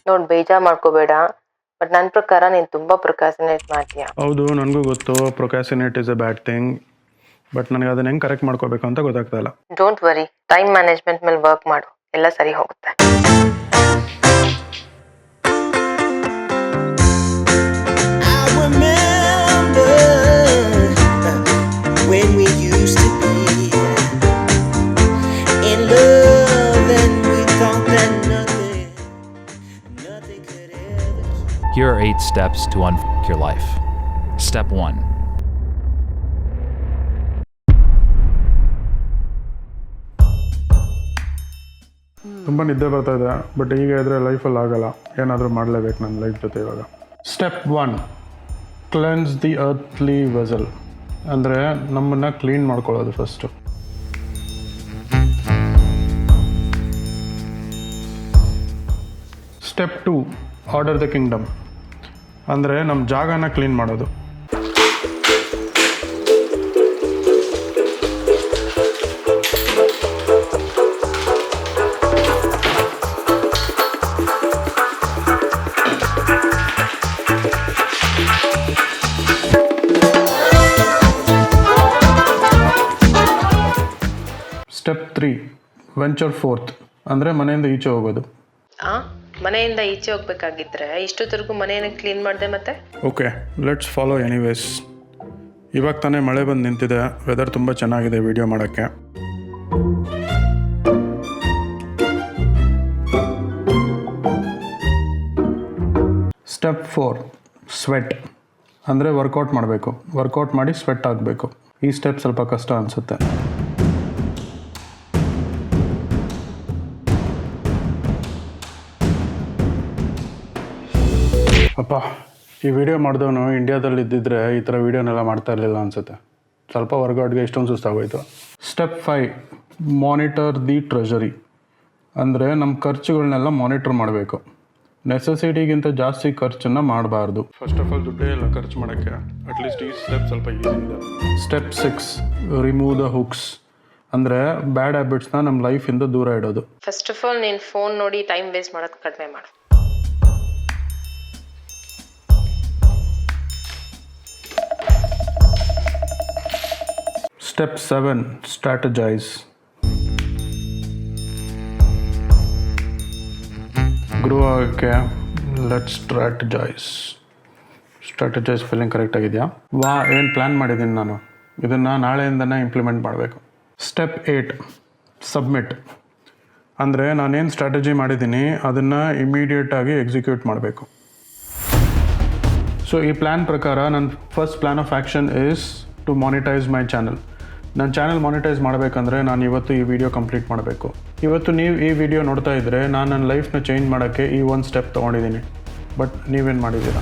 ನೋಡ್ ಬೇಜಾರ್ ಮಾಡ್ಕೋಬೇಡ, ಬಟ್ ನನ್ನ ಪ್ರಕಾರ ನೀನು ತುಂಬಾ ಪ್ರೊಕ್ರಾಸ್ಟಿನೇಟ್ ಮಾಡ್ತೀಯ. ಹೌದು, ನನಗೂ ಗೊತ್ತು procrastinate is a bad thing, but ನನಗೆ ಅದನ್ನ ಹೆಂಗೆ ಕರೆಕ್ಟ್ ಮಾಡ್ಕೋಬೇಕು ಅಂತ ಗೊತ್ತಾಗ್ತಾ ಇಲ್ಲ. ಡೋಂಟ್ ವರಿ, ಟೈಮ್ ಮ್ಯಾನೇಜ್ಮೆಂಟ್ ಮೇಲೆ ವರ್ಕ್ ಮಾಡು, ಎಲ್ಲ ಸರಿ ಹೋಗುತ್ತೆ. Here are 8 steps to unfuck your life. Step 1. ತುಂಬ ನಿದ್ದೆ ಬರ್ತಾ ಇದೆ, ಬಟ್ ಈಗ ಇದ್ರೆ ಲೈಫಲ್ಲಿ ಆಗಲ್ಲ. ಏನಾದರೂ ಮಾಡಲೇಬೇಕು ನನ್ನ ಲೈಫ್ ಜೊತೆ ಇವಾಗ. Step 1, cleanse the ಅರ್ತ್ಲಿ vessel. ಅಂದರೆ ನಮ್ಮನ್ನು ಕ್ಲೀನ್ ಮಾಡ್ಕೊಳ್ಳೋದು first. Step 2, order the Kingdom. ಅಂದರೆ ನಮ್ಮ ಜಾಗನ ಕ್ಲೀನ್ ಮಾಡೋದು. Step 3, venture fourth. ಅಂದರೆ ಮನೆಯಿಂದ ಈಚೆ ಹೋಗೋದು. ಮನೆಯಿಂದ ಈಚೆ ಹೋಗ್ಬೇಕಾಗಿದ್ರೆ ಇಷ್ಟೊತ್ತರೆಗೂ ಮನೆಯನ್ನು ಕ್ಲೀನ್ ಮಾಡಿದೆ ಮತ್ತೆ. Okay, let's follow anyways. ಇವಾಗ ತಾನೇ ಮಳೆ ಬಂದು ನಿಂತಿದೆ, ವೆದರ್ ತುಂಬ ಚೆನ್ನಾಗಿದೆ ವಿಡಿಯೋ ಮಾಡೋಕ್ಕೆ. Step 4, sweat. ಅಂದರೆ ವರ್ಕೌಟ್ ಮಾಡಬೇಕು. ವರ್ಕೌಟ್ ಮಾಡಿ ಸ್ವೆಟ್ ಆಗಬೇಕು. ಈ ಸ್ಟೆಪ್ ಸ್ವಲ್ಪ ಕಷ್ಟ ಅನಿಸುತ್ತೆ. ಅಪ್ಪ, ಈ ವಿಡಿಯೋ ಮಾಡಿದವನು ಇಂಡಿಯಾದಲ್ಲಿ ಇದ್ದಿದ್ರೆ ಈ ಥರ ವೀಡಿಯೋನೆಲ್ಲ ಮಾಡ್ತಾ ಇರಲಿಲ್ಲ ಅನಿಸುತ್ತೆ. ಸ್ವಲ್ಪ ವರ್ಕೌಟ್ಗೆ ಇಷ್ಟೊಂದು ಸುಸ್ತಾಗೋಯ್ತು. Step 5, monitor the treasury. ಅಂದರೆ ನಮ್ಮ ಖರ್ಚುಗಳನ್ನೆಲ್ಲ ಮಾನಿಟರ್ ಮಾಡಬೇಕು. ನೆಸೆಸಿಟಿಗಿಂತ ಜಾಸ್ತಿ ಖರ್ಚನ್ನು ಮಾಡಬಾರ್ದು. ಫಸ್ಟ್ ಆಫ್ ಆಲ್ ದುಡ್ಡೇ ಎಲ್ಲ ಖರ್ಚು ಮಾಡೋಕ್ಕೆ ಅಟ್ಲೀಸ್ಟ್ ಈ ಸ್ಟೆಪ್ ಸ್ವಲ್ಪ ಈಸಿ ಇದೆ. Step 6, remove the hooks. ಅಂದರೆ ಬ್ಯಾಡ್ ಹ್ಯಾಬಿಟ್ಸ್ನ ನಮ್ಮ ಲೈಫಿಂದ ದೂರ ಇಡೋದು. ಫಸ್ಟ್ ಆಫ್ ಆಲ್ ನೀನು ಫೋನ್ ನೋಡಿ ಟೈಮ್ ವೇಸ್ಟ್ ಮಾಡೋದು ಕಡಿಮೆ ಮಾಡು. ಸ್ಟೆಪ್ 7, ಸ್ಟ್ರಾಟಜೈಸ್. ಗ್ರೋ ಆಗೋಕ್ಕೆ ಲೆಟ್ಸ್ ಸ್ಟ್ರಾಟಜೈಸ್. ಫೀಲಿಂಗ್ ಕರೆಕ್ಟ್ ಆಗಿದೆಯಾ? ಏನು ಪ್ಲ್ಯಾನ್ ಮಾಡಿದ್ದೀನಿ ನಾನು. ಇದನ್ನು ನಾಳೆಯಿಂದನೇ ಇಂಪ್ಲಿಮೆಂಟ್ ಮಾಡಬೇಕು. Step 8, submit. ಅಂದರೆ ನಾನೇನು ಸ್ಟ್ರಾಟಜಿ ಮಾಡಿದ್ದೀನಿ ಅದನ್ನು ಇಮಿಡಿಯೇಟಾಗಿ ಎಕ್ಸಿಕ್ಯೂಟ್ ಮಾಡಬೇಕು. ಸೊ ಈ ಪ್ಲ್ಯಾನ್ ಪ್ರಕಾರ ನನ್ನ first plan of action is to monetize my channel. ನನ್ನ ಚಾನಲ್ ಮಾನಿಟೈಸ್ ಮಾಡಬೇಕಂದ್ರೆ ನಾನು ಇವತ್ತು ಈ ವಿಡಿಯೋ ಕಂಪ್ಲೀಟ್ ಮಾಡಬೇಕು. ಇವತ್ತು ನೀವು ಈ ವಿಡಿಯೋ ನೋಡ್ತಾ ಇದ್ದರೆ ನಾನು ನನ್ನ ಲೈಫ್ನ ಚೇಂಜ್ ಮಾಡೋಕ್ಕೆ ಈ ಒಂದು ಸ್ಟೆಪ್ ತೊಗೊಂಡಿದ್ದೀನಿ. ಬಟ್ ನೀವೇನು ಮಾಡಿದ್ದೀರಾ?